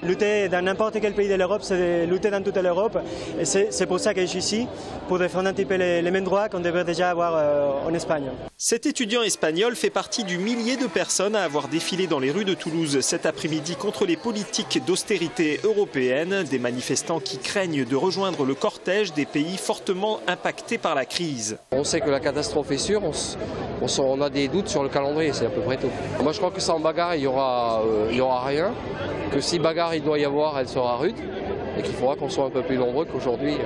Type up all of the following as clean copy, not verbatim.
Lutter dans n'importe quel pays de l'Europe, c'est lutter dans toute l'Europe. Et c'est pour ça que je suis ici, pour défendre un petit peu les mêmes droits qu'on devrait déjà avoir en Espagne. Cet étudiant espagnol fait partie du millier de personnes à avoir défilé dans les rues de Toulouse cet après-midi contre les politiques d'austérité européennes. Des manifestants qui craignent de rejoindre le cortège des pays fortement impactés par la crise. On sait que la catastrophe est sûre, on a des doutes sur le calendrier, c'est à peu près tout. Moi je crois que sans bagarre il y aura rien, que si bagarre il doit y avoir, elle sera rude et qu'il faudra qu'on soit un peu plus nombreux qu'aujourd'hui,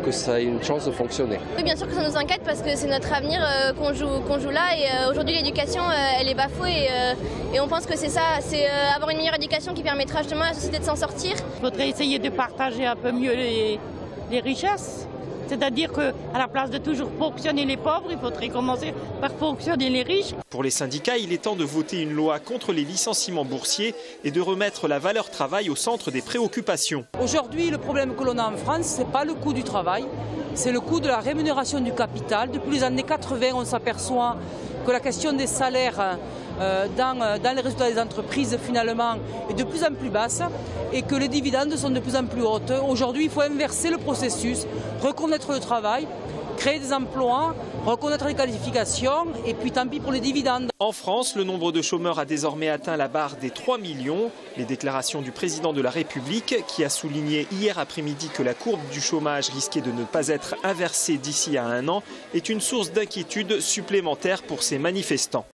que ça ait une chance de fonctionner. Oui, bien sûr que ça nous inquiète parce que c'est notre avenir qu'on joue là et aujourd'hui l'éducation elle est bafouée et on pense que c'est ça, c'est avoir une meilleure éducation qui permettra justement à la société de s'en sortir. Il faudrait essayer de partager un peu mieux les richesses. C'est-à-dire qu'à la place de toujours ponctionner les pauvres, il faudrait commencer par ponctionner les riches. Pour les syndicats, il est temps de voter une loi contre les licenciements boursiers et de remettre la valeur travail au centre des préoccupations. Aujourd'hui, le problème que l'on a en France, ce n'est pas le coût du travail, c'est le coût de la rémunération du capital. Depuis les années 80, on s'aperçoit que la question des salaires dans les résultats des entreprises finalement est de plus en plus basse et que les dividendes sont de plus en plus hautes. Aujourd'hui, il faut inverser le processus, reconnaître le travail, créer des emplois, reconnaître les qualifications et puis tant pis pour les dividendes. En France, le nombre de chômeurs a désormais atteint la barre des 3 millions. Les déclarations du président de la République, qui a souligné hier après-midi que la courbe du chômage risquait de ne pas être inversée d'ici à 1 an, est une source d'inquiétude supplémentaire pour ces manifestants.